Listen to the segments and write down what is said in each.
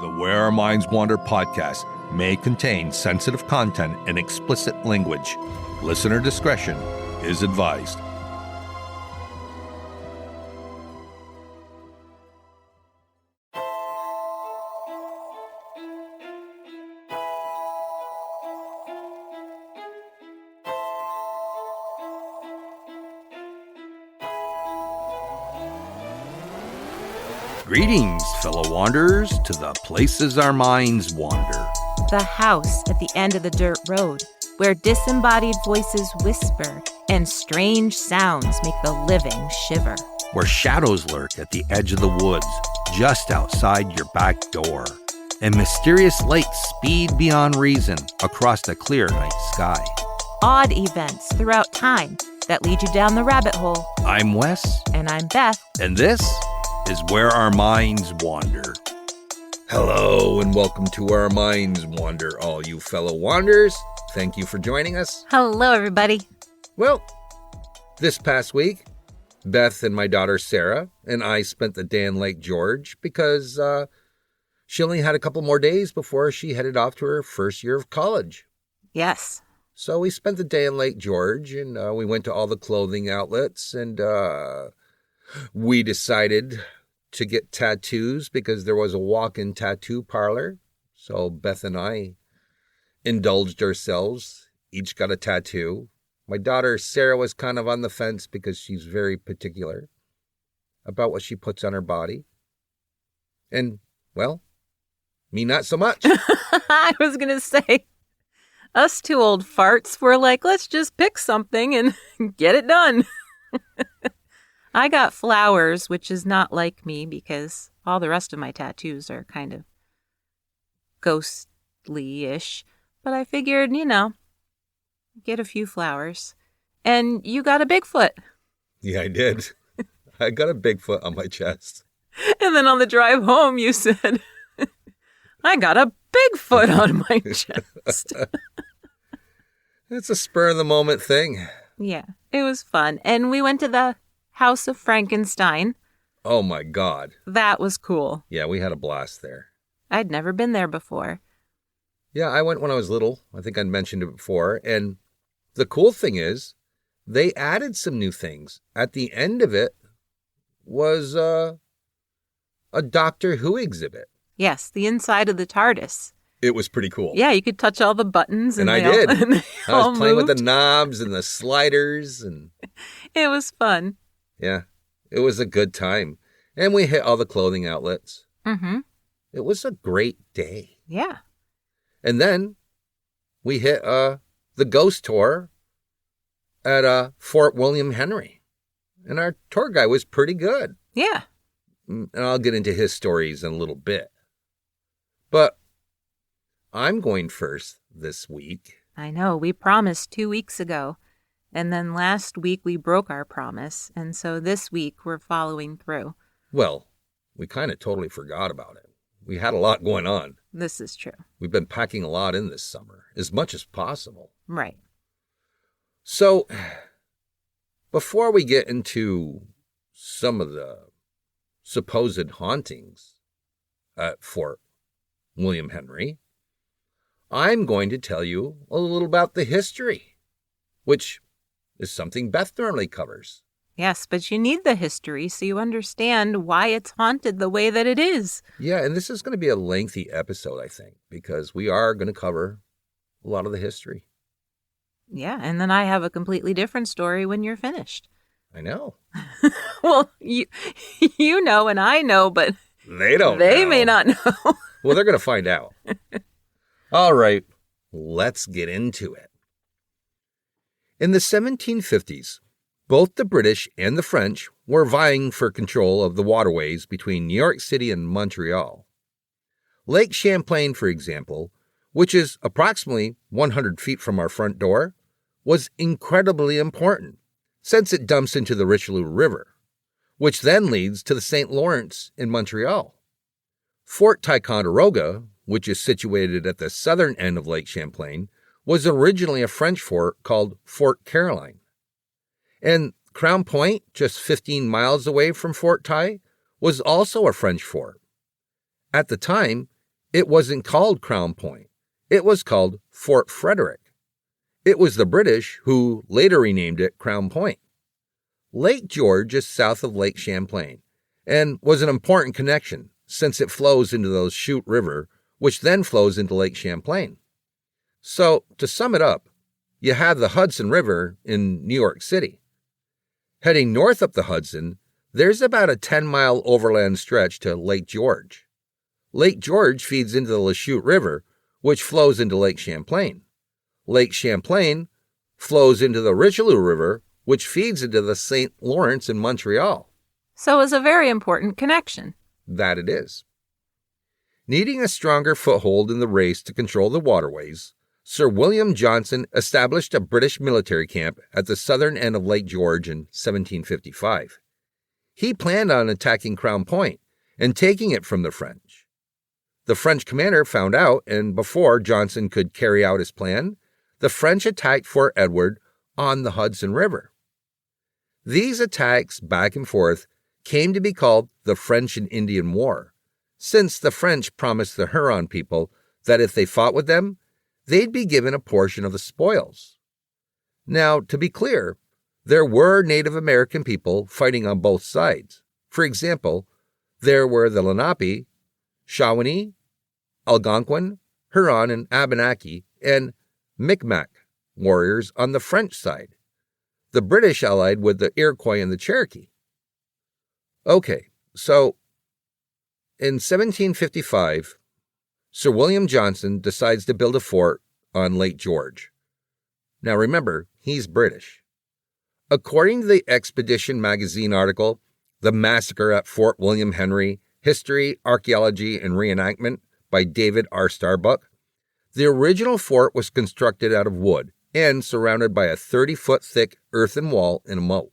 The Where Our Minds Wander podcast may contain sensitive content and explicit language. Listener discretion is advised. Greetings, fellow wanderers, to the places our minds wander. The house at the end of the dirt road, where disembodied voices whisper and strange sounds make the living shiver. Where shadows lurk at the edge of the woods, just outside your back door. And mysterious lights speed beyond reason across the clear night sky. Odd events throughout time that lead you down the rabbit hole. I'm Wes. And I'm Beth. And this is Where Our Minds Wander. Hello and welcome to Where Our Minds Wander, all you fellow wanderers. Thank you for joining us. Hello, everybody. Well, this past week, Beth and my daughter Sarah and I spent the day in Lake George because she only had a couple more days before she headed off to her first year of college. Yes. So we spent the day in Lake George and we went to all the clothing outlets and we decided to get tattoos because there was a walk-in tattoo parlor. So Beth and I indulged ourselves, each got a tattoo. My daughter Sarah was kind of on the fence because she's very particular about what she puts on her body. And, well, me not so much. I was going to say, us two old farts were like, let's just pick something and get it done. I got flowers, which is not like me because all the rest of my tattoos are kind of ghostly-ish. But I figured, get a few flowers. And you got a Bigfoot. Yeah, I did. I got a Bigfoot on my chest. And then on the drive home, you said, I got a Bigfoot on my chest. It's a spur-of-the-moment thing. Yeah, it was fun. And we went to the House of Frankenstein. Oh, my God. That was cool. Yeah, we had a blast there. I'd never been there before. Yeah, I went when I was little. I think I mentioned it before. And the cool thing is, they added some new things. At the end of it was a Doctor Who exhibit. Yes, the inside of the TARDIS. It was pretty cool. Yeah, you could touch all the buttons. And I did. I was playing with the knobs and the sliders. And it was fun. Yeah, it was a good time. And we hit all the clothing outlets. Mm-hmm. It was a great day. Yeah. And then we hit the ghost tour at Fort William Henry. And our tour guide was pretty good. Yeah. And I'll get into his stories in a little bit. But I'm going first this week. I know. We promised 2 weeks ago. And then last week we broke our promise. And so this week we're following through. Well, we kind of totally forgot about it. We had a lot going on. This is true. We've been packing a lot in this summer, as much as possible. Right. So, before we get into some of the supposed hauntings at Fort William Henry, I'm going to tell you a little about the history, which is something Beth normally covers. Yes, but you need the history so you understand why it's haunted the way that it is. Yeah, and this is going to be a lengthy episode, I think, because we are going to cover a lot of the history. Yeah, and then I have a completely different story when you're finished. I know. Well, you know and I know, but they don't They know. may not know. Well, they're going to find out. All right, let's get into it. In the 1750s, both the British and the French were vying for control of the waterways between New York City and Montreal. Lake Champlain, for example, which is approximately 100 feet from our front door, was incredibly important since it dumps into the Richelieu River, which then leads to the St. Lawrence in Montreal. Fort Ticonderoga, which is situated at the southern end of Lake Champlain, was originally a French fort called Fort Caroline. And Crown Point, just 15 miles away from Fort Ty, was also a French fort. At the time, It wasn't called Crown Point. It was called Fort Frederick. It was the British who later renamed it Crown Point. Lake George is south of Lake Champlain and was an important connection since it flows into the Chute River, which then flows into Lake Champlain. So, to sum it up, you have the Hudson River in New York City. Heading north up the Hudson, there's about a 10-mile overland stretch to Lake George. Lake George feeds into the Chute River, which flows into Lake Champlain. Lake Champlain flows into the Richelieu River, which feeds into the St. Lawrence in Montreal. So it's a very important connection. That it is. Needing a stronger foothold in the race to control the waterways, Sir William Johnson established a British military camp at the southern end of Lake George in 1755. He planned on attacking Crown Point and taking it from the French. The French commander found out, and before Johnson could carry out his plan, the French attacked Fort Edward on the Hudson River. These attacks back and forth came to be called the French and Indian War, since the French promised the Huron people that if they fought with them, they'd be given a portion of the spoils. Now, to be clear, there were Native American people fighting on both sides. For example, there were the Lenape, Shawnee, Algonquin, Huron, and Abenaki, and Micmac warriors on the French side. The British allied with the Iroquois and the Cherokee. Okay, so in 1755, Sir William Johnson decides to build a fort on Lake George. Now remember, he's British. According to the Expedition magazine article, The Massacre at Fort William Henry, History, Archaeology, and Reenactment by David R. Starbuck, the original fort was constructed out of wood and surrounded by a 30-foot thick earthen wall and a moat.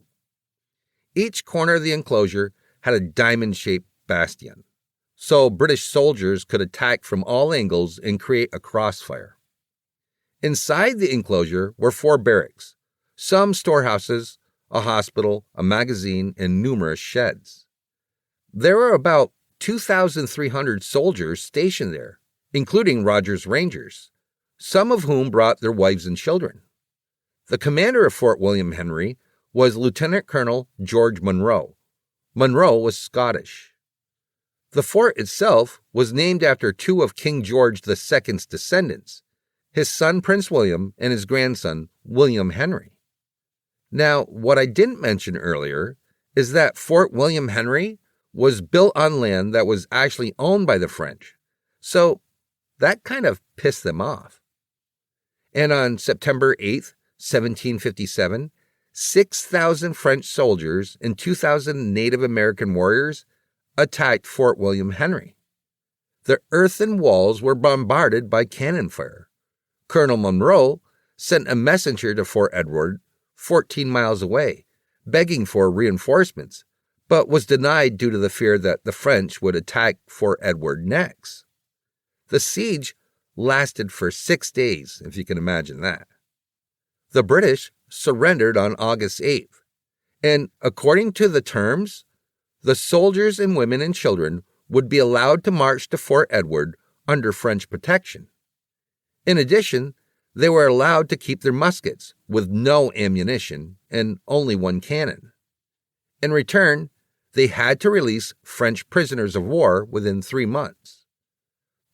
Each corner of the enclosure had a diamond-shaped bastion, so British soldiers could attack from all angles and create a crossfire. Inside the enclosure were 4 barracks, some storehouses, a hospital, a magazine, and numerous sheds. There were about 2,300 soldiers stationed there, including Rogers Rangers, some of whom brought their wives and children. The commander of Fort William Henry was Lieutenant Colonel George Munro. Munro was Scottish. The fort itself was named after 2 of King George II's descendants, his son Prince William and his grandson William Henry. Now, what I didn't mention earlier is that Fort William Henry was built on land that was actually owned by the French, so that kind of pissed them off. And on September 8th, 1757, 6,000 French soldiers and 2,000 Native American warriors attacked Fort William Henry. The earthen walls were bombarded by cannon fire. Colonel Munro sent a messenger to Fort Edward, 14 miles away, begging for reinforcements, but was denied due to the fear that the French would attack Fort Edward next. The siege lasted for 6 days, if you can imagine that. The British surrendered on August 8th, and according to the terms, the soldiers and women and children would be allowed to march to Fort Edward under French protection. In addition, they were allowed to keep their muskets with no ammunition and only 1 cannon. In return, they had to release French prisoners of war within 3 months.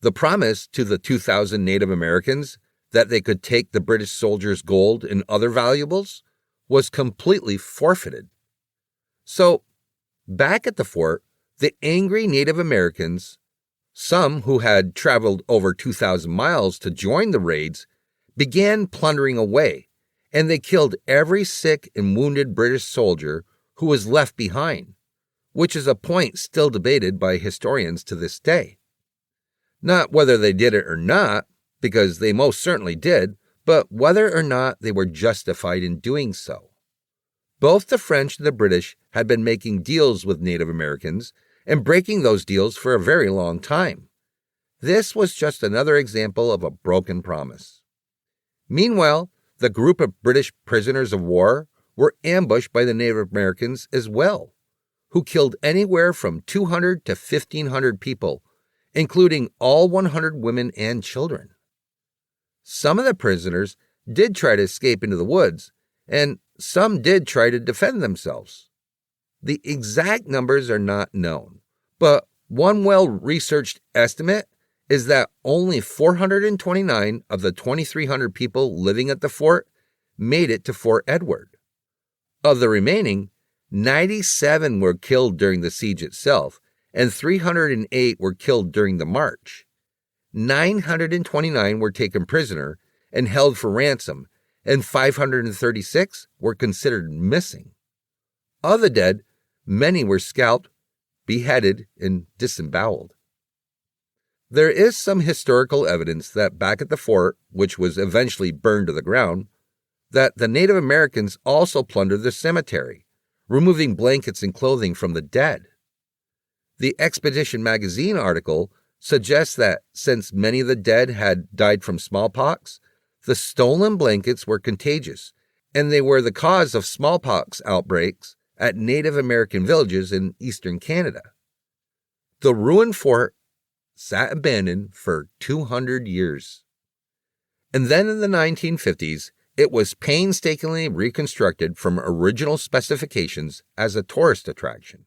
The promise to the 2,000 Native Americans that they could take the British soldiers' gold and other valuables was completely forfeited. So, back at the fort, the angry Native Americans, some who had traveled over 2,000 miles to join the raids, began plundering away, and they killed every sick and wounded British soldier who was left behind, which is a point still debated by historians to this day. Not whether they did it or not, because they most certainly did, but whether or not they were justified in doing so. Both the French and the British had been making deals with Native Americans and breaking those deals for a very long time. This was just another example of a broken promise. Meanwhile, the group of British prisoners of war were ambushed by the Native Americans as well, who killed anywhere from 200 to 1,500 people including all 100 women and children. Some of the prisoners did try to escape into the woods, and some did try to defend themselves. The exact numbers are not known, but one well-researched estimate is that only 429 of the 2,300 people living at the fort made it to Fort Edward. Of the remaining, 97 were killed during the siege itself, and 308 were killed during the march. 929 were taken prisoner and held for ransom, and 536 were considered missing. Of the dead, many were scalped, beheaded, and disemboweled. There is some historical evidence that back at the fort, which was eventually burned to the ground, that the Native Americans also plundered the cemetery, removing blankets and clothing from the dead. The Expedition magazine article suggests that since many of the dead had died from smallpox, the stolen blankets were contagious, and they were the cause of smallpox outbreaks at Native American villages in eastern Canada. The ruined fort sat abandoned for 200 years. And then in the 1950s, it was painstakingly reconstructed from original specifications as a tourist attraction.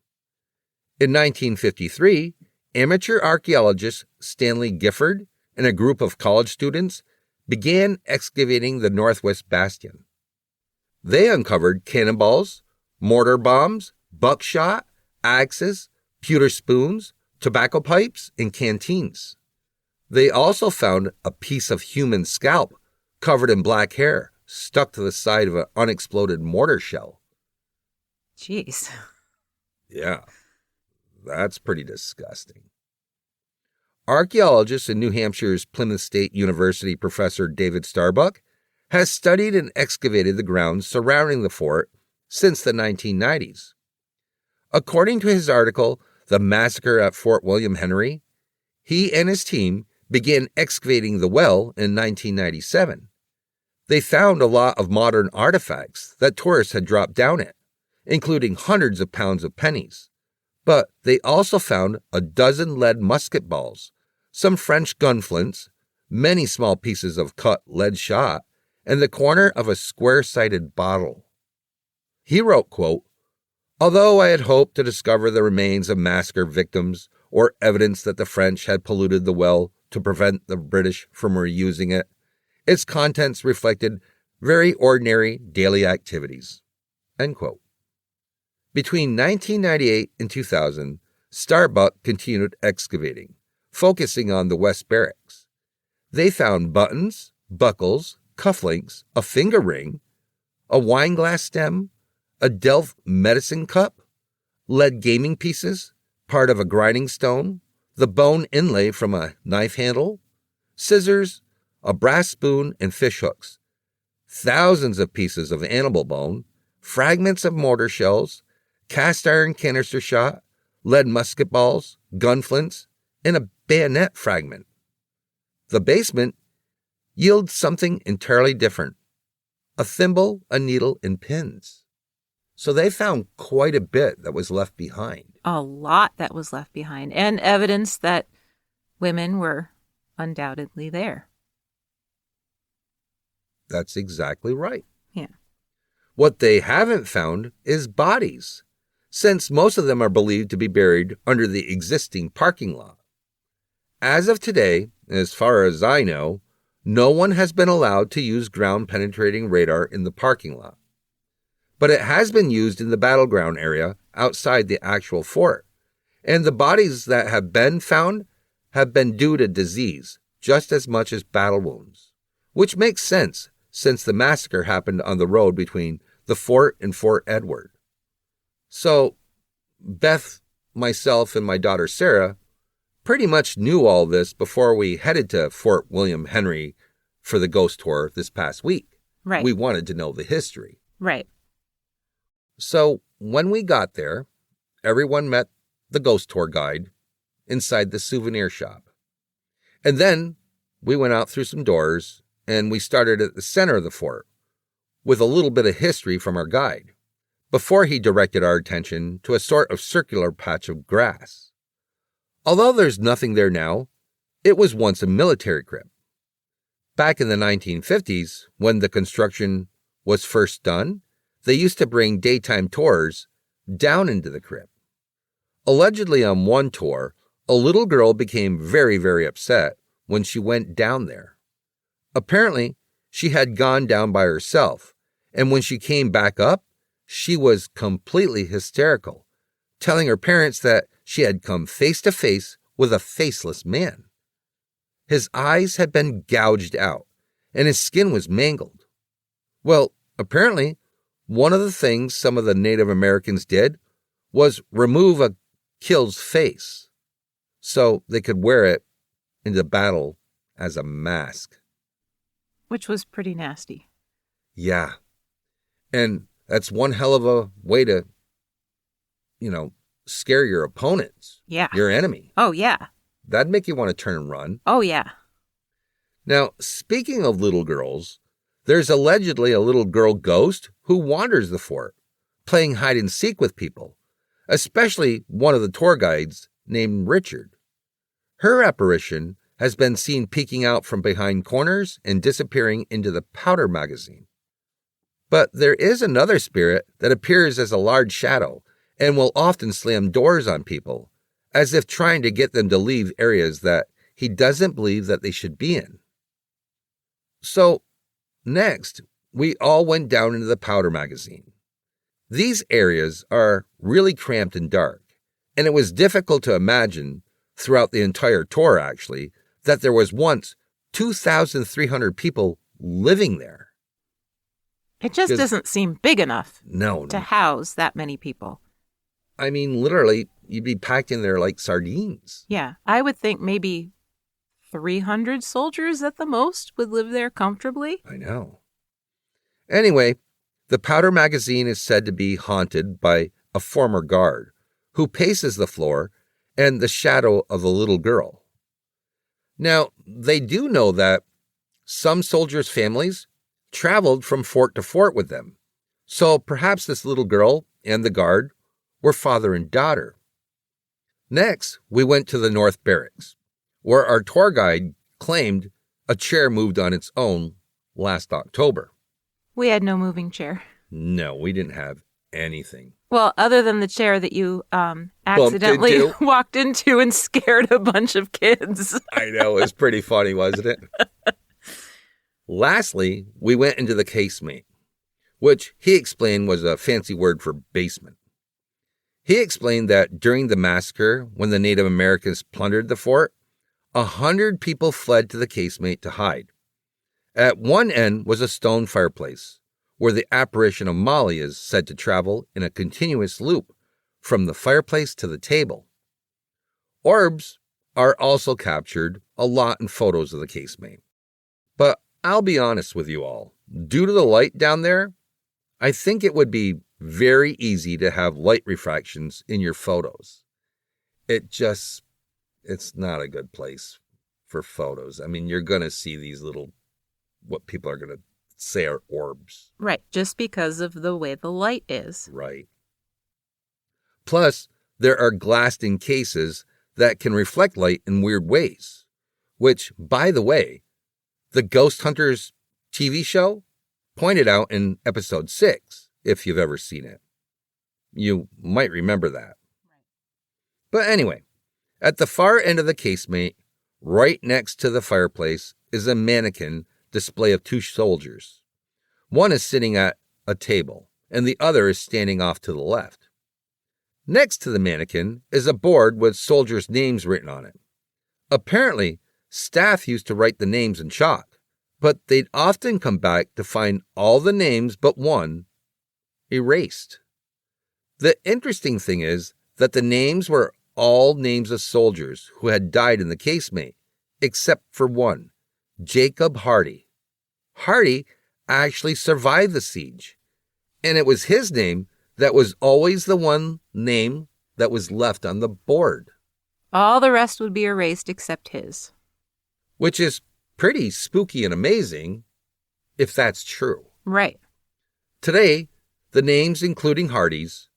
In 1953, amateur archaeologist Stanley Gifford and a group of college students began excavating the Northwest Bastion. They uncovered cannonballs, mortar bombs, buckshot, axes, pewter spoons, tobacco pipes, and canteens. They also found a piece of human scalp covered in black hair stuck to the side of an unexploded mortar shell. Jeez. Yeah, that's pretty disgusting. Archaeologist and New Hampshire's Plymouth State University professor David Starbuck has studied and excavated the grounds surrounding the fort since the 1990s. According to his article, The Massacre at Fort William Henry, he and his team began excavating the well in 1997. They found a lot of modern artifacts that tourists had dropped down it, including hundreds of pounds of pennies. But they also found a dozen lead musket balls, some French gun flints, many small pieces of cut lead shot, and the corner of a square-sided bottle. He wrote, quote, "Although I had hoped to discover the remains of massacre victims or evidence that the French had polluted the well to prevent the British from reusing it, its contents reflected very ordinary daily activities." End quote. Between 1998 and 2000, Starbuck continued excavating, focusing on the West Barracks. They found buttons, buckles, cufflinks, a finger ring, a wine glass stem, a Delft medicine cup, lead gaming pieces, part of a grinding stone, the bone inlay from a knife handle, scissors, a brass spoon, and fish hooks, thousands of pieces of animal bone, fragments of mortar shells, cast iron canister shot, lead musket balls, gun flints, and a bayonet fragment. The basement yields something entirely different: a thimble, a needle, and pins. So they found quite a bit that was left behind. A lot that was left behind, and evidence that women were undoubtedly there. That's exactly right. Yeah. What they haven't found is bodies, since most of them are believed to be buried under the existing parking lot. As of today, as far as I know, no one has been allowed to use ground-penetrating radar in the parking lot. But it has been used in the battleground area outside the actual fort, and the bodies that have been found have been due to disease just as much as battle wounds, which makes sense since the massacre happened on the road between the fort and Fort Edward. So Beth, myself, and my daughter Sarah pretty much knew all this before we headed to Fort William Henry for the ghost tour this past week. Right. We wanted to know the history. Right. So when we got there, everyone met the ghost tour guide inside the souvenir shop. And then we went out through some doors and we started at the center of the fort with a little bit of history from our guide before he directed our attention to a sort of circular patch of grass. Although there's nothing there now, it was once a military crypt. Back in the 1950s, when the construction was first done, they used to bring daytime tours down into the crypt. Allegedly on one tour, a little girl became very, very upset when she went down there. Apparently, she had gone down by herself, and when she came back up, she was completely hysterical, telling her parents that she had come face to face with a faceless man. His eyes had been gouged out, and his skin was mangled. Well, apparently, one of the things some of the Native Americans did was remove a kill's face so they could wear it into battle as a mask. Which was pretty nasty. Yeah. And that's one hell of a way to, scare your opponents. Yeah. Your enemy. Oh, yeah. That'd make you want to turn and run. Oh, yeah. Now, speaking of little girls, there's allegedly a little girl ghost who wanders the fort, playing hide and seek with people, especially one of the tour guides named Richard. Her apparition has been seen peeking out from behind corners and disappearing into the powder magazine. But there is another spirit that appears as a large shadow and will often slam doors on people, as if trying to get them to leave areas that he doesn't believe that they should be in. So, next, we all went down into the powder magazine. These areas are really cramped and dark, and it was difficult to imagine, throughout the entire tour actually, that there was once 2,300 people living there. It just doesn't seem big enough to house that many people. I mean, literally, you'd be packed in there like sardines. Yeah, I would think maybe 300 soldiers at the most would live there comfortably. I know. Anyway, the powder magazine is said to be haunted by a former guard who paces the floor and the shadow of the little girl. Now, they do know that some soldiers' families traveled from fort to fort with them, so perhaps this little girl and the guard were father and daughter. Next, we went to the North Barracks, where our tour guide claimed a chair moved on its own last October. We had no moving chair. No, we didn't have anything. Well, other than the chair that you accidentally walked into and scared a bunch of kids. I know, it was pretty funny, wasn't it? Lastly, we went into the casemate, which he explained was a fancy word for basement. He explained that during the massacre, when the Native Americans plundered the fort, 100 people fled to the casemate to hide. At one end was a stone fireplace, where the apparition of Molly is said to travel in a continuous loop from the fireplace to the table. Orbs are also captured a lot in photos of the casemate. But I'll be honest with you all, due to the light down there, I think it would be very easy to have light refractions in your photos. It's not a good place for photos. I mean, you're going to see these little, what people are going to say are orbs. Right, just because of the way the light is. Right. Plus, there are glassed-in cases that can reflect light in weird ways, which, by the way, the Ghost Hunters TV show pointed out in episode 6, if you've ever seen it. You might remember that. But anyway, at the far end of the casemate, right next to the fireplace, is a mannequin display of 2 soldiers. One is sitting at a table, and the other is standing off to the left. Next to the mannequin is a board with soldiers' names written on it. Apparently, staff used to write the names in chalk, but they'd often come back to find all the names but one erased. The interesting thing is that the names were all names of soldiers who had died in the casemate, except for one, Jacob Hardy. Hardy actually survived the siege, and it was his name that was always the one name that was left on the board. All the rest would be erased except his. Which is pretty spooky and amazing, if that's true. Right. Today, the names, including Hardy's,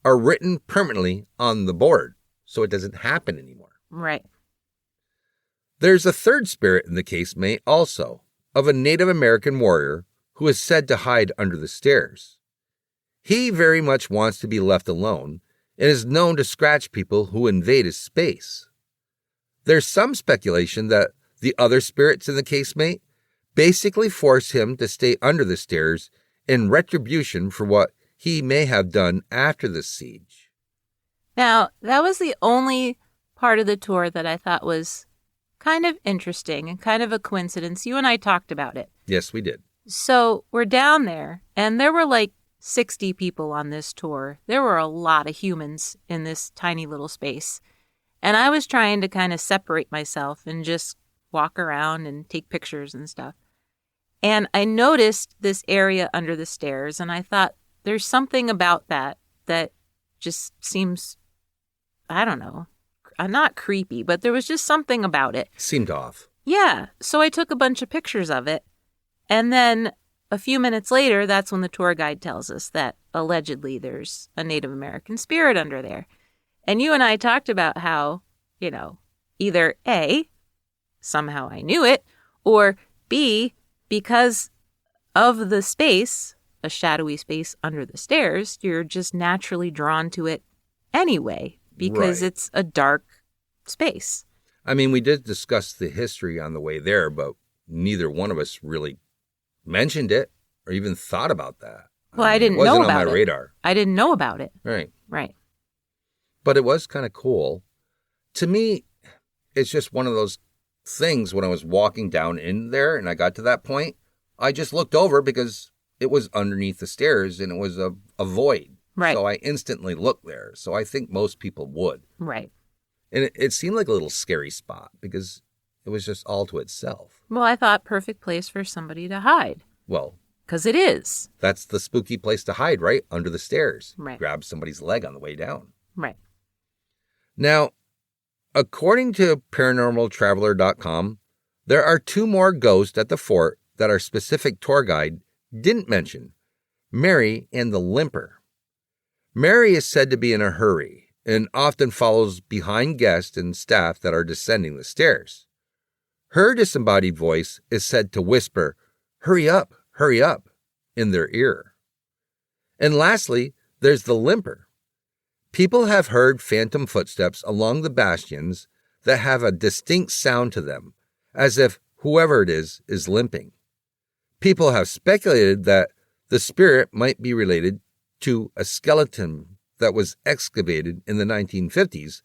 are written permanently on the board, so it doesn't happen anymore. Right. There's a third spirit in the casemate also, of a Native American warrior who is said to hide under the stairs. He very much wants to be left alone and is known to scratch people who invade his space. There's some speculation that the other spirits in the casemate basically force him to stay under the stairs in retribution for what he may have done after the siege. Now, that was the only part of the tour that I thought was kind of interesting and kind of a coincidence. You and I talked about it. Yes, we did. So we're down there, and there were like 60 people on this tour. There were a lot of humans in this tiny little space. And I was trying to kind of separate myself and just walk around and take pictures and stuff. And I noticed this area under the stairs, and I thought, there's something about that just seems, I don't know, not creepy, but there was just something about it. Seemed off. Yeah. So I took a bunch of pictures of it. And then a few minutes later, that's when the tour guide tells us that allegedly there's a Native American spirit under there. And you and I talked about how, either A, somehow I knew it, or B, because of the space, a shadowy space under the stairs, you're just naturally drawn to it anyway, because Right. It's a dark space. I mean, we did discuss the history on the way there, but neither one of us really mentioned it or even thought about that. Well, I didn't it wasn't know on about my it. radar. I didn't know about it. Right. Right. But it was kind of cool. To me, it's just one of those things when I was walking down in there and I got to that point, I just looked over because it was underneath the stairs and it was a void. Right. So I instantly looked there. So I think most people would. Right. And it seemed like a little scary spot because it was just all to itself. Well, I thought perfect place for somebody to hide. Well, Because it is. that's the spooky place to hide, right? Under the stairs. Right. Grab somebody's leg on the way down. Right. Now, according to paranormaltraveler.com, there are 2 more ghosts at the fort that our specific tour guide didn't mention, Mary and the Limper. Mary is said to be in a hurry and often follows behind guests and staff that are descending the stairs. Her disembodied voice is said to whisper, hurry up, in their ear. And lastly, there's the Limper. People have heard phantom footsteps along the bastions that have a distinct sound to them, as if whoever it is limping. People have speculated that the spirit might be related to a skeleton that was excavated in the 1950s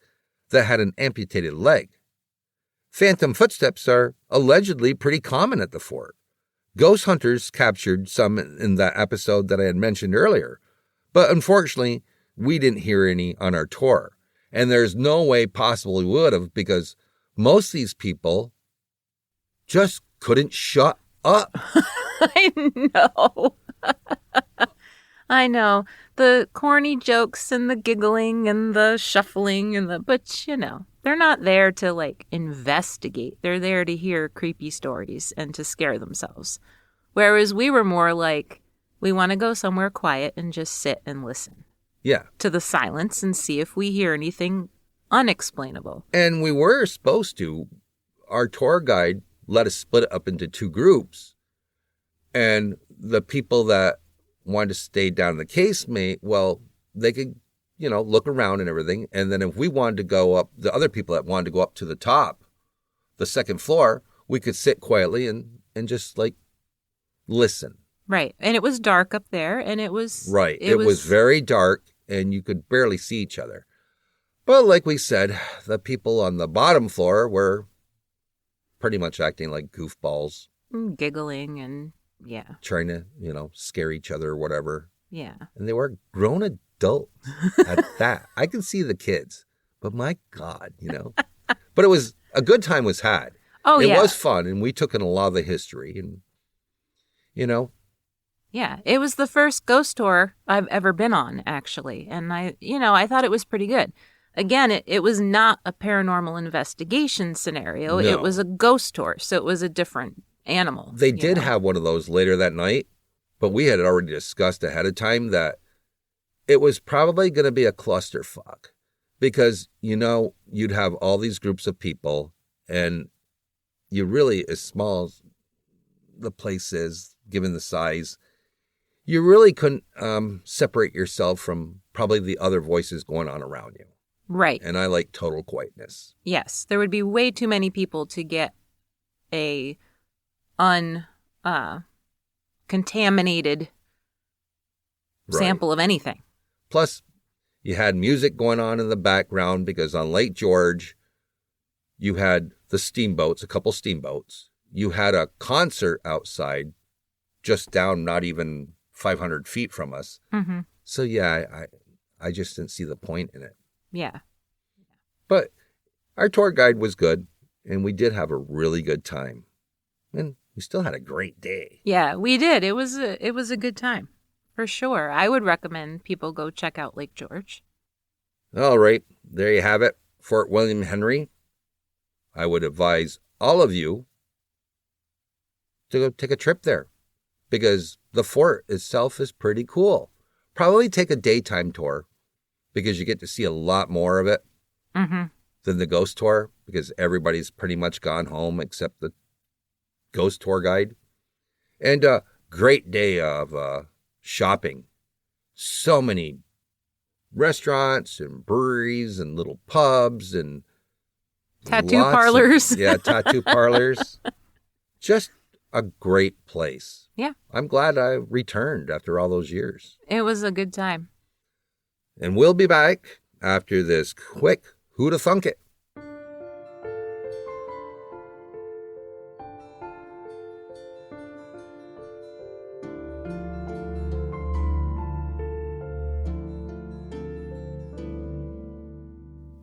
that had an amputated leg. Phantom footsteps are allegedly pretty common at the fort. Ghost hunters captured some in that episode that I had mentioned earlier, but unfortunately, we didn't hear any on our tour. And there's no way possible we would have because most of these people just couldn't shut up. I know. I know. The corny jokes and the giggling and the shuffling but they're not there to investigate. They're there to hear creepy stories and to scare themselves. Whereas we were more like, we want to go somewhere quiet and just sit and listen. Yeah. To the silence and see if we hear anything unexplainable. And we were supposed to. Our tour guide let us split it up into 2 groups. And the people that wanted to stay down in the casemate, well, they could, look around and everything. And then if we wanted to go up, the other people that wanted to go up to the top, the 2nd floor, we could sit quietly and just listen. Right. And it was dark up there and it was... Right. It was very dark and you could barely see each other. But like we said, the people on the bottom floor were pretty much acting like goofballs. Giggling and, yeah. Trying to, scare each other or whatever. Yeah. And they were grown adults at that. I can see the kids, but my God, But it was, a good time was had. Oh, yeah. It was fun and we took in a lot of the history and, Yeah, it was the first ghost tour I've ever been on, actually. And I thought it was pretty good. Again, it was not a paranormal investigation scenario. No. It was a ghost tour, so it was a different animal. They did have one of those later that night, but we had already discussed ahead of time that it was probably going to be a clusterfuck because, you'd have all these groups of people, and you really, as small as the place is, given the size, you really couldn't separate yourself from probably the other voices going on around you. Right. And I like total quietness. Yes, there would be way too many people to get a contaminated sample of anything. Plus, you had music going on in the background because on Lake George, you had the steamboats, a couple steamboats. You had a concert outside just down not even 500 feet from us. Mm-hmm. So, yeah, I just didn't see the point in it. Yeah. But our tour guide was good, and we did have a really good time. And we still had a great day. Yeah, we did. It was a good time, for sure. I would recommend people go check out Lake George. All right, there you have it, Fort William Henry. I would advise all of you to go take a trip there because the fort itself is pretty cool. Probably take a daytime tour because you get to see a lot more of it than the ghost tour because everybody's pretty much gone home except the ghost tour guide. And a great day of shopping. So many restaurants and breweries and little pubs and tattoo parlors. Tattoo parlors. Just a great place. Yeah. I'm glad I returned after all those years. It was a good time. And we'll be back after this quick Who'da Thunk It.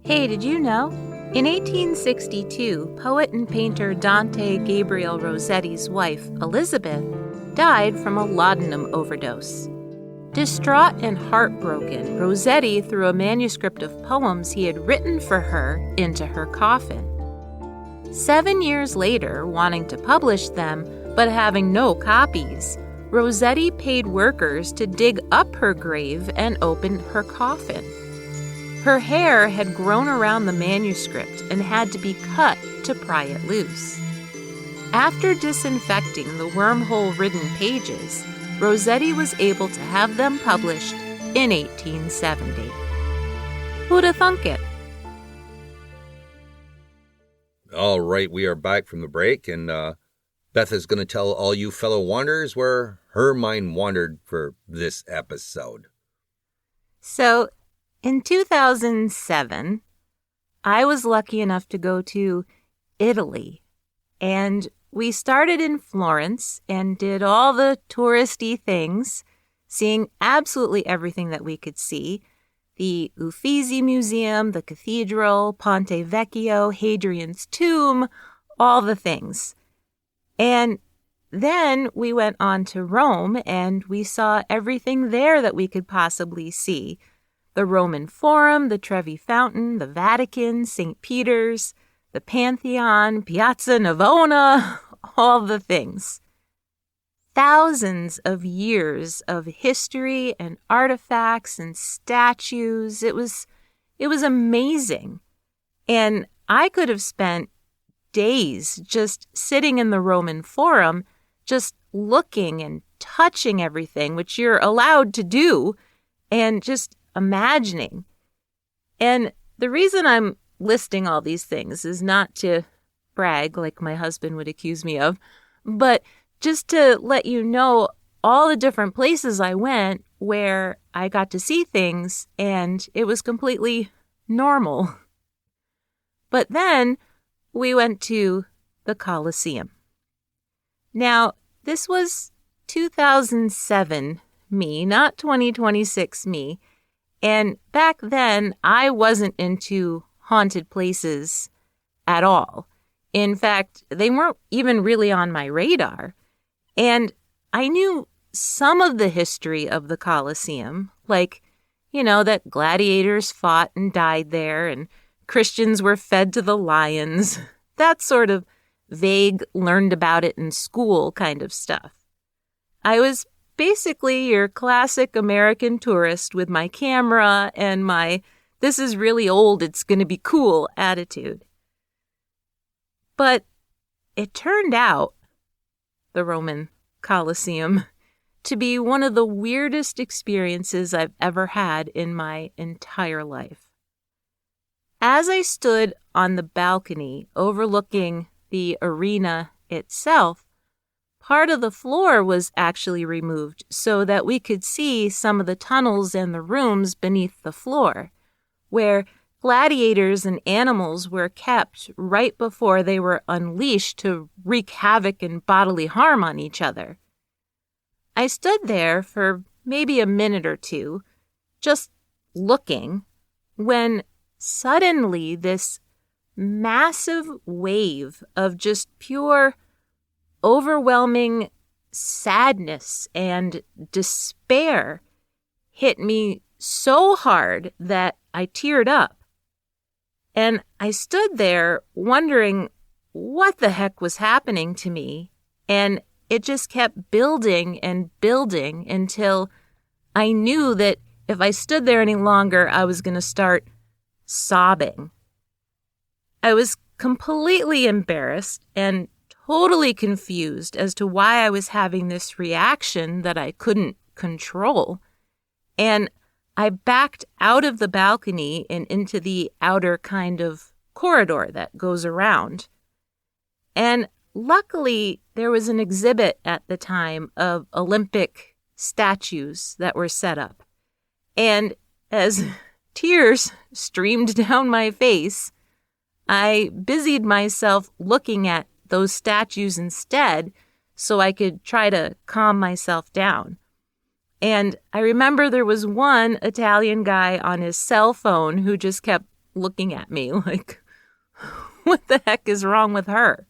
Hey, did you know? In 1862, poet and painter Dante Gabriel Rossetti's wife, Elizabeth, died from a laudanum overdose. Distraught and heartbroken, Rossetti threw a manuscript of poems he had written for her into her coffin. 7 years later, wanting to publish them, but having no copies, Rossetti paid workers to dig up her grave and open her coffin. Her hair had grown around the manuscript and had to be cut to pry it loose. After disinfecting the wormhole-ridden pages, Rossetti was able to have them published in 1870. Who'da thunk it? All right, we are back from the break, and Beth is going to tell all you fellow wanderers where her mind wandered for this episode. So, in 2007, I was lucky enough to go to Italy, and we started in Florence and did all the touristy things, seeing absolutely everything that we could see. The Uffizi Museum, the Cathedral, Ponte Vecchio, Hadrian's Tomb, all the things. And then we went on to Rome and we saw everything there that we could possibly see. The Roman Forum, the Trevi Fountain, the Vatican, St. Peter's, the Pantheon, Piazza Navona, all the things. Thousands of years of history and artifacts and statues. It was amazing. And I could have spent days just sitting in the Roman Forum, just looking and touching everything, which you're allowed to do, and just imagining. And the reason I'm listing all these things is not to brag like my husband would accuse me of, but just to let you know all the different places I went where I got to see things and it was completely normal. But then we went to the Colosseum. Now, this was 2007 me, not 2026 me. And back then, I wasn't into haunted places at all. In fact, they weren't even really on my radar. And I knew some of the history of the Colosseum, like, that gladiators fought and died there and Christians were fed to the lions. That sort of vague, learned about it in school kind of stuff. I was basically your classic American tourist with my camera and my this is really old, it's going to be cool attitude. But it turned out, the Roman Colosseum, to be one of the weirdest experiences I've ever had in my entire life. As I stood on the balcony overlooking the arena itself, part of the floor was actually removed so that we could see some of the tunnels and the rooms beneath the floor, where gladiators and animals were kept right before they were unleashed to wreak havoc and bodily harm on each other. I stood there for maybe a minute or two, just looking, when suddenly this massive wave of just pure, overwhelming sadness and despair hit me so hard that I teared up. And I stood there wondering what the heck was happening to me, and it just kept building and building until I knew that if I stood there any longer, I was going to start sobbing. I was completely embarrassed and totally confused as to why I was having this reaction that I couldn't control. And I backed out of the balcony and into the outer kind of corridor that goes around. And luckily, there was an exhibit at the time of Olympic statues that were set up. And as tears streamed down my face, I busied myself looking at those statues instead so I could try to calm myself down. And I remember there was one Italian guy on his cell phone who just kept looking at me like, what the heck is wrong with her?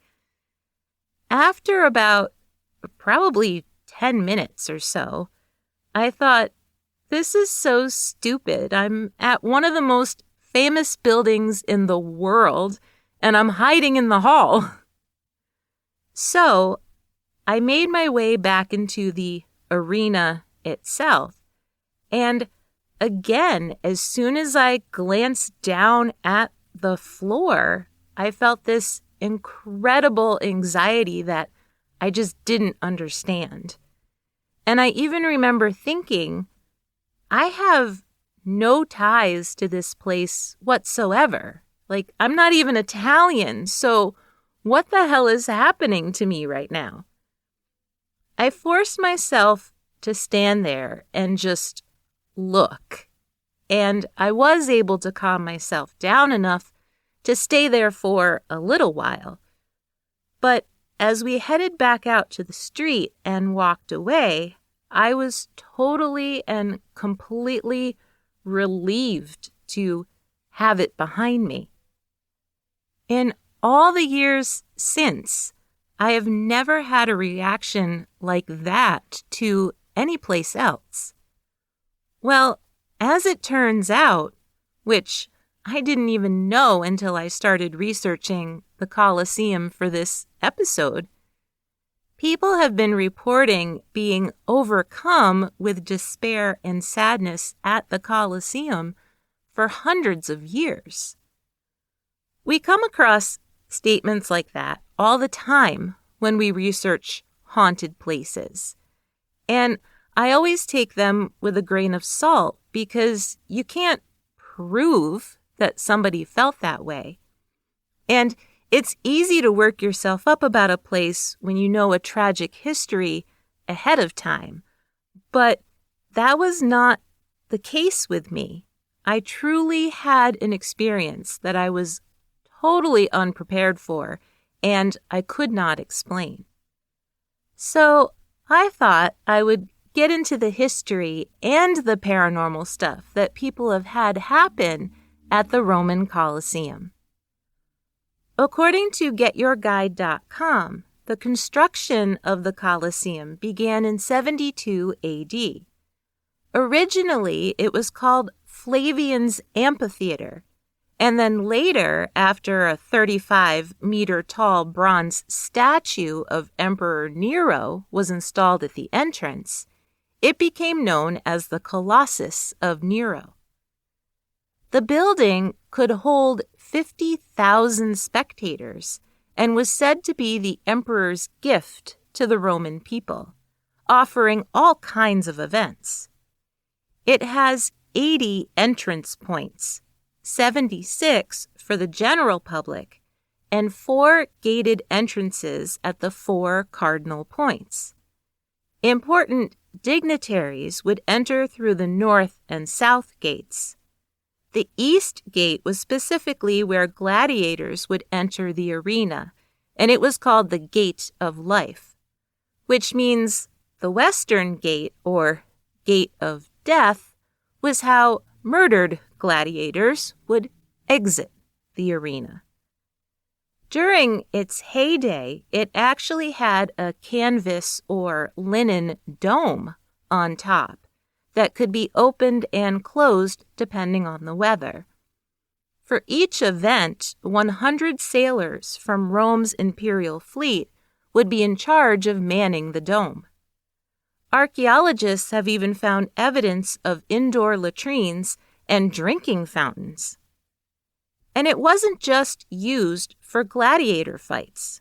After about probably 10 minutes or so, I thought, this is so stupid. I'm at one of the most famous buildings in the world, and I'm hiding in the hall. So I made my way back into the arena itself. And again, as soon as I glanced down at the floor, I felt this incredible anxiety that I just didn't understand. And I even remember thinking, I have no ties to this place whatsoever. Like, I'm not even Italian, so what the hell is happening to me right now? I forced myself to stand there and just look. And I was able to calm myself down enough to stay there for a little while. But as we headed back out to the street and walked away, I was totally and completely relieved to have it behind me. In all the years since, I have never had a reaction like that to any place else. Well, as it turns out, which I didn't even know until I started researching the Colosseum for this episode, people have been reporting being overcome with despair and sadness at the Colosseum for hundreds of years. We come across statements like that all the time when we research haunted places. And I always take them with a grain of salt because you can't prove that somebody felt that way. And it's easy to work yourself up about a place when you know a tragic history ahead of time. But that was not the case with me. I truly had an experience that I was totally unprepared for, and I could not explain. So I thought I would get into the history and the paranormal stuff that people have had happen at the Roman Colosseum. According to GetYourGuide.com, the construction of the Colosseum began in 72 AD. Originally, it was called Flavian's Amphitheater, and then later, after a 35-meter-tall bronze statue of Emperor Nero was installed at the entrance, it became known as the Colossus of Nero. The building could hold 50,000 spectators and was said to be the emperor's gift to the Roman people, offering all kinds of events. It has 80 entrance points, 76 for the general public, and 4 gated entrances at the 4 cardinal points. Important dignitaries would enter through the north and south gates. The east gate was specifically where gladiators would enter the arena, and it was called the Gate of Life, which means the western gate, or Gate of Death, was how murdered gladiators would exit the arena. During its heyday, it actually had a canvas or linen dome on top that could be opened and closed depending on the weather. For each event, 100 sailors from Rome's imperial fleet would be in charge of manning the dome. Archaeologists have even found evidence of indoor latrines and drinking fountains. And it wasn't just used for gladiator fights.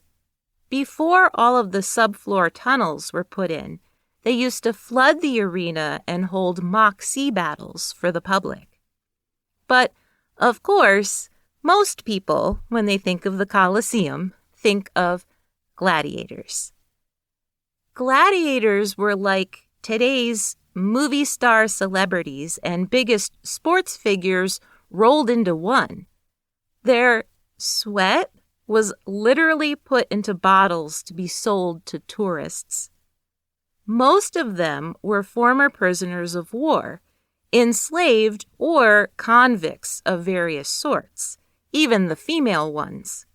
Before all of the subfloor tunnels were put in, they used to flood the arena and hold mock sea battles for the public. But, of course, most people, when they think of the Colosseum, think of gladiators. Gladiators were like today's movie star celebrities and biggest sports figures rolled into one. Their sweat was literally put into bottles to be sold to tourists. Most of them were former prisoners of war, enslaved or convicts of various sorts, even the female ones.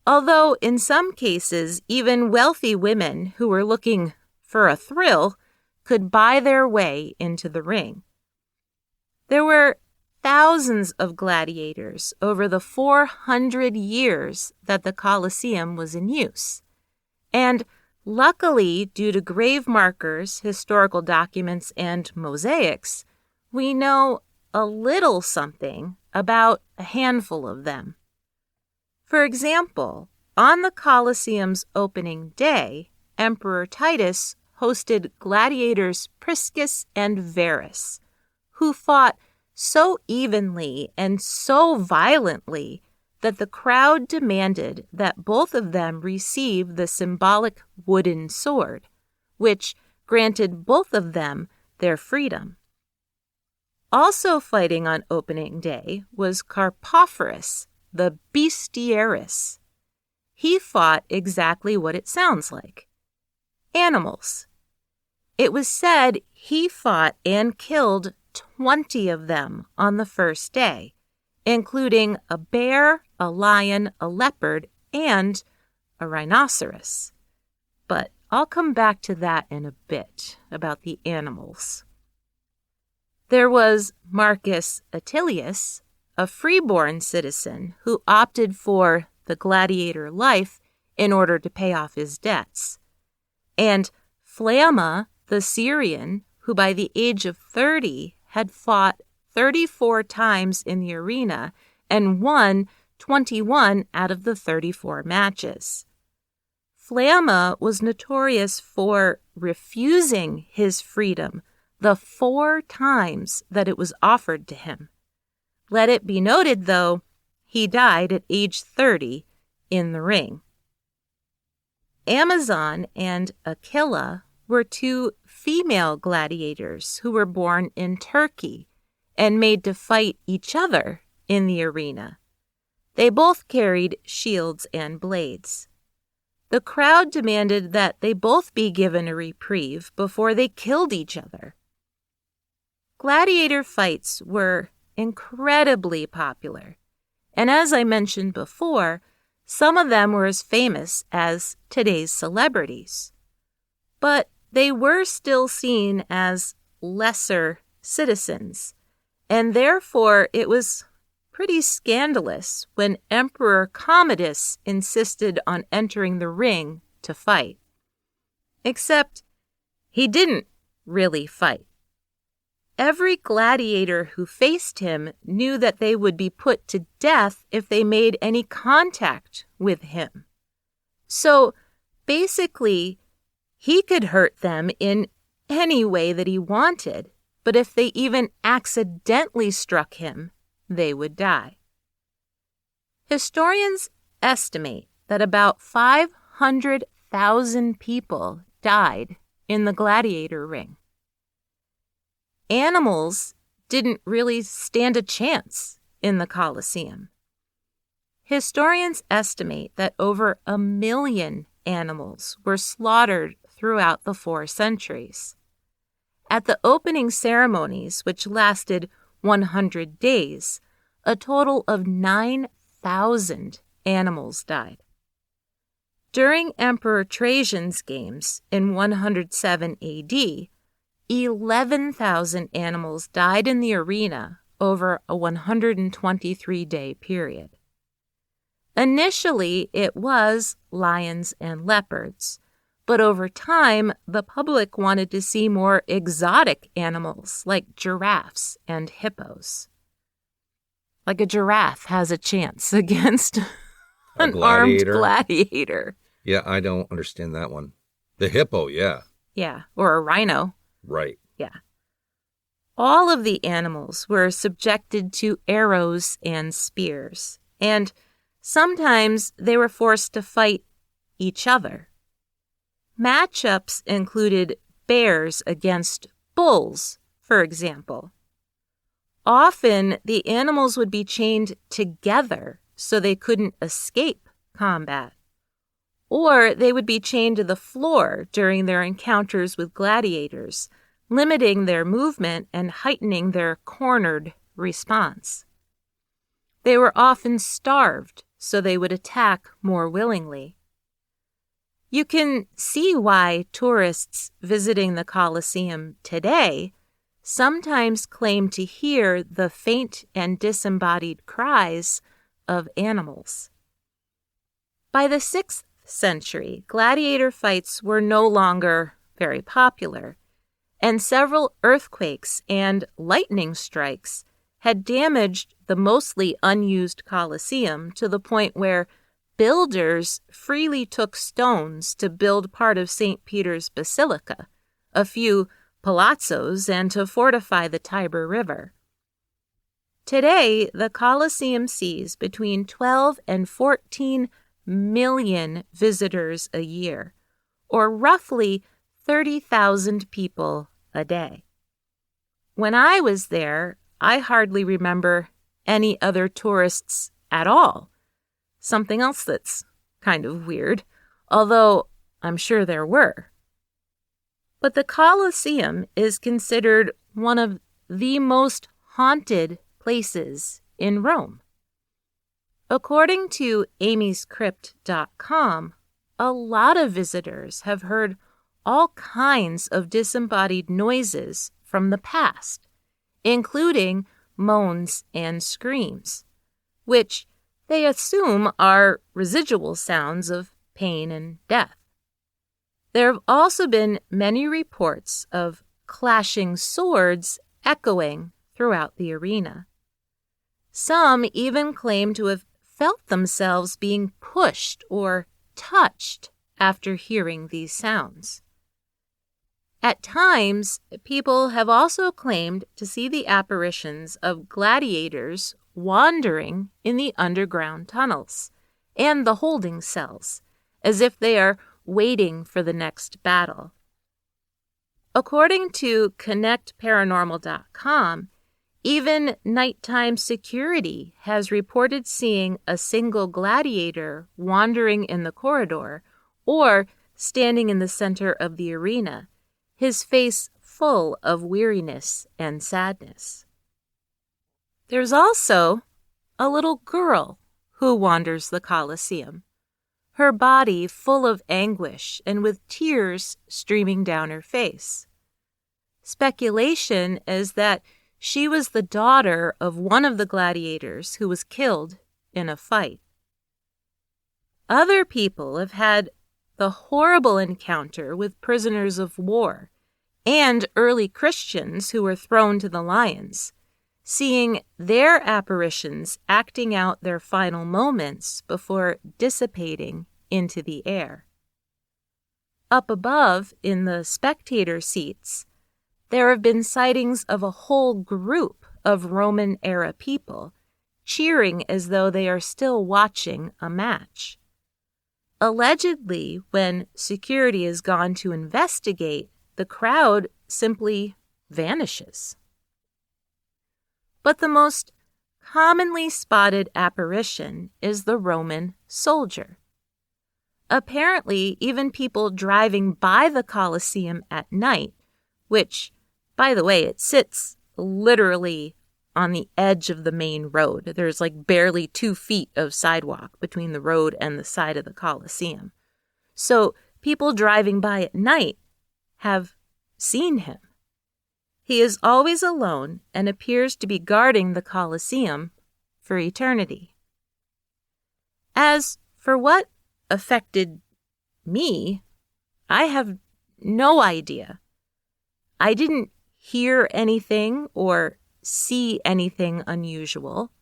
Although in some cases, even wealthy women who were looking for a thrill could buy their way into the ring. There were thousands of gladiators over the 400 years that the Colosseum was in use. And luckily, due to grave markers, historical documents, and mosaics, we know a little something about a handful of them. For example, on the Colosseum's opening day, Emperor Titus hosted gladiators Priscus and Verus, who fought so evenly and so violently that the crowd demanded that both of them receive the symbolic wooden sword, which granted both of them their freedom. Also fighting on opening day was Carpophorus, the bestiaris. He fought exactly what it sounds like: animals. It was said he fought and killed 20 of them on the first day, including a bear, a lion, a leopard, and a rhinoceros. But I'll come back to that in a bit, about the animals. There was Marcus Attilius, a freeborn citizen who opted for the gladiator life in order to pay off his debts, and Flamma, the Syrian, who by the age of 30 had fought 34 times in the arena and won 21 out of the 34 matches. Flamma was notorious for refusing his freedom the 4 times that it was offered to him. Let it be noted, though, he died at age 30 in the ring. Amazon and Aquila were 2 female gladiators who were born in Turkey and made to fight each other in the arena. They both carried shields and blades. The crowd demanded that they both be given a reprieve before they killed each other. Gladiator fights were incredibly popular, and as I mentioned before, some of them were as famous as today's celebrities. But they were still seen as lesser citizens, and therefore it was pretty scandalous when Emperor Commodus insisted on entering the ring to fight. Except he didn't really fight. every gladiator who faced him knew that they would be put to death if they made any contact with him. So basically, he could hurt them in any way that he wanted, but if they even accidentally struck him, they would die. Historians estimate that about 500,000 people died in the gladiator ring. Animals didn't really stand a chance in the Colosseum. Historians estimate that over 1 million animals were slaughtered throughout the 4 centuries. At the opening ceremonies, which lasted 100 days, a total of 9,000 animals died. During Emperor Trajan's games in 107 AD, 11,000 animals died in the arena over a 123-day period. Initially, it was lions and leopards, but over time, the public wanted to see more exotic animals like giraffes and hippos. Like a giraffe has a chance against an armed gladiator. Yeah, I don't understand that one. The hippo, yeah. Yeah, or a rhino. Right. Yeah. All of the animals were subjected to arrows and spears, and sometimes they were forced to fight each other. Matchups included bears against bulls, for example. Often, the animals would be chained together so they couldn't escape combat, or they would be chained to the floor during their encounters with gladiators, limiting their movement and heightening their cornered response. They were often starved, so they would attack more willingly. You can see why tourists visiting the Colosseum today sometimes claim to hear the faint and disembodied cries of animals. By the 6th century, gladiator fights were no longer very popular, and several earthquakes and lightning strikes had damaged the mostly unused Colosseum to the point where builders freely took stones to build part of St. Peter's Basilica, a few palazzos, and to fortify the Tiber River. Today, the Colosseum sees between 12 and 14 million visitors a year, or roughly 30,000 people a day. When I was there, I hardly remember any other tourists at all. Something else that's kind of weird, although I'm sure there were. But the Colosseum is considered one of the most haunted places in Rome. According to amyscrypt.com, a lot of visitors have heard all kinds of disembodied noises from the past, including moans and screams, which they assume are residual sounds of pain and death. There have also been many reports of clashing swords echoing throughout the arena. Some even claim to have felt themselves being pushed or touched after hearing these sounds. At times, people have also claimed to see the apparitions of gladiators wandering in the underground tunnels and the holding cells, as if they are waiting for the next battle. According to connectparanormal.com, even nighttime security has reported seeing a single gladiator wandering in the corridor or standing in the center of the arena, his face full of weariness and sadness. There's also a little girl who wanders the Colosseum, her body full of anguish and with tears streaming down her face. Speculation is that she was the daughter of one of the gladiators who was killed in a fight. Other people have had the horrible encounter with prisoners of war and early Christians who were thrown to the lions, seeing their apparitions acting out their final moments before dissipating into the air. Up above, in the spectator seats, there have been sightings of a whole group of Roman-era people cheering as though they are still watching a match. Allegedly, when security has gone to investigate, the crowd simply vanishes. But the most commonly spotted apparition is the Roman soldier. Apparently, even people driving by the Colosseum at night, which, by the way, it sits literally on the edge of the main road. There's like barely 2 feet of sidewalk between the road and the side of the Colosseum. So people driving by at night have seen him. He is always alone and appears to be guarding the Colosseum for eternity. As for what affected me, I have no idea. I didn't hear anything or see anything unusual,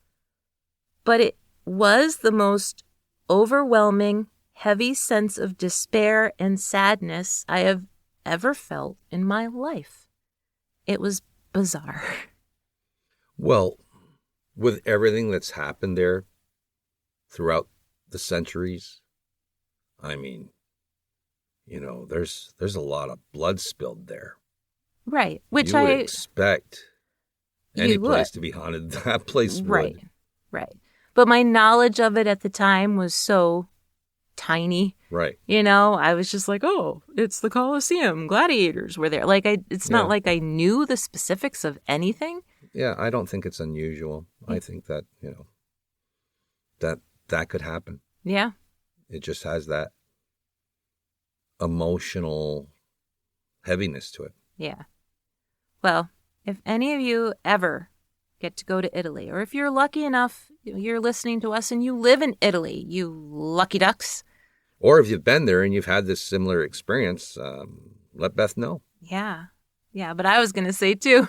but it was the most overwhelming, heavy sense of despair and sadness I have ever felt in my life. It was bizarre. Well, with everything that's happened there throughout the centuries, I mean, there's a lot of blood spilled there. Right, which you would expect any place would. to be haunted. That place Right, would. right. But my knowledge of it at the time was so tiny. Right. I was just like, oh, it's the Colosseum. Gladiators were there. Like, it's not like I knew the specifics of anything. Yeah, I don't think it's unusual. I think that, that could happen. Yeah. It just has that emotional heaviness to it. Yeah. Well, if any of you ever get to go to Italy, or if you're lucky enough, you're listening to us and you live in Italy, you lucky ducks. Or if you've been there and you've had this similar experience, let Beth know. Yeah. Yeah, but I was going to say, too,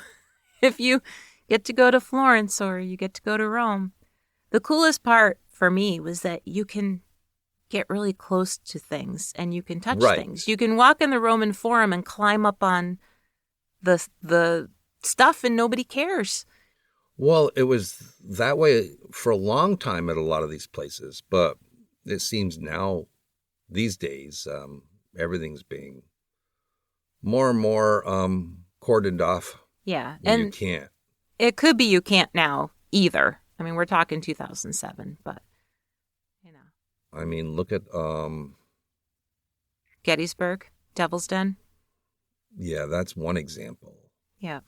if you get to go to Florence or you get to go to Rome, the coolest part for me was that you can get really close to things and you can touch things. You can walk in the Roman Forum and climb up on the stuff and nobody cares. Well, it was that way for a long time at a lot of these places, but it seems now, these days, everything's being more and more cordoned off. Yeah, and and you can't. It could be you can't now either. I mean, we're talking 2007, but I mean, look at Gettysburg, Devil's Den. Yeah, that's one example. Yeah.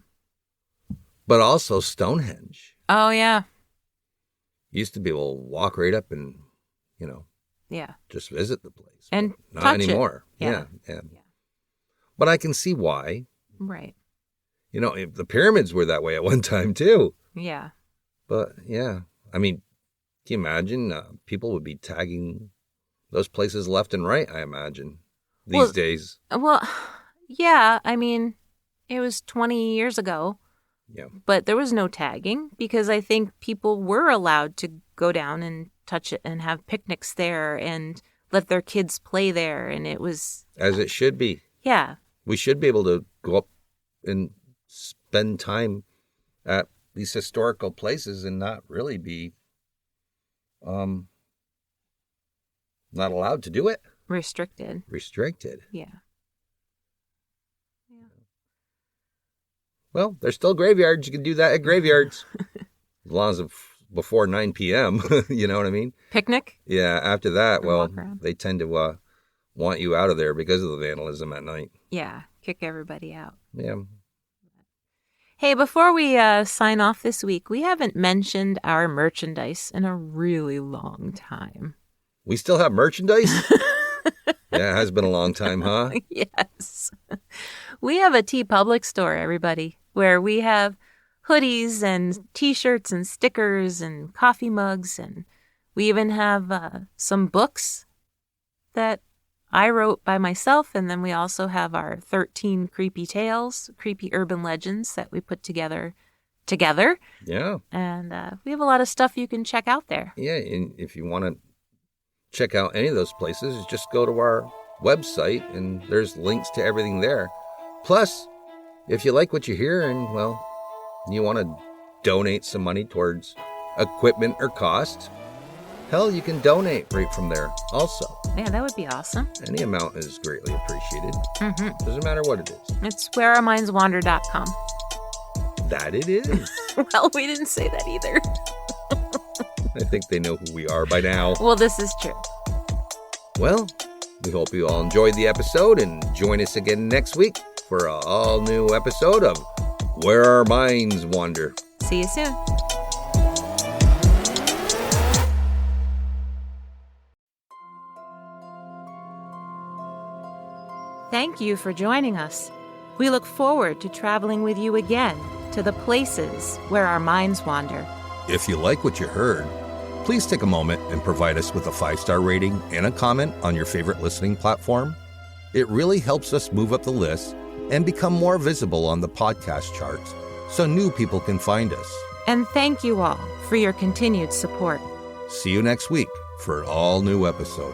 But also Stonehenge. Oh, yeah. You used to be able to walk right up and, yeah, just visit the place. And not touch anymore. It. Yeah. But I can see why. Right. The pyramids were that way at one time too. Yeah. But yeah, I mean, can you imagine people would be tagging those places left and right, I imagine, these days. Well, yeah, I mean, it was 20 years ago. Yeah. But there was no tagging because I think people were allowed to go down and touch it and have picnics there and let their kids play there. And it was... As it should be. Yeah. We should be able to go up and spend time at these historical places and not really be not allowed to do it. Restricted. Yeah. Well, there's still graveyards. You can do that at graveyards. As long as it's before 9 p.m. You know what I mean? Picnic? Yeah. After that, they tend to want you out of there because of the vandalism at night. Yeah. Kick everybody out. Yeah. Hey, before we sign off this week, we haven't mentioned our merchandise in a really long time. We still have merchandise? Yeah, it has been a long time, huh? Yes. We have a TeePublic store, everybody, where we have hoodies and T-shirts and stickers and coffee mugs. And we even have some books that I wrote by myself, and then we also have our 13 creepy tales, creepy urban legends that we put together. Yeah. And we have a lot of stuff you can check out there. Yeah, and if you want to check out any of those places, just go to our website, and there's links to everything there. Plus, if you like what you hear and, well, you want to donate some money towards equipment or costs, hell, you can donate right from there also. Yeah, that would be awesome. Any amount is greatly appreciated. Mm-hmm. Doesn't matter what it is. It's whereourmindswander.com. That it is. Well, we didn't say that either. I think they know who we are by now. Well, this is true. Well, we hope you all enjoyed the episode, and join us again next week for an all-new episode of Where Our Minds Wander. See you soon. Thank you for joining us. We look forward to traveling with you again to the places where our minds wander. If you like what you heard, please take a moment and provide us with a 5-star rating and a comment on your favorite listening platform. It really helps us move up the list and become more visible on the podcast charts so new people can find us. And thank you all for your continued support. See you next week for an all-new episode.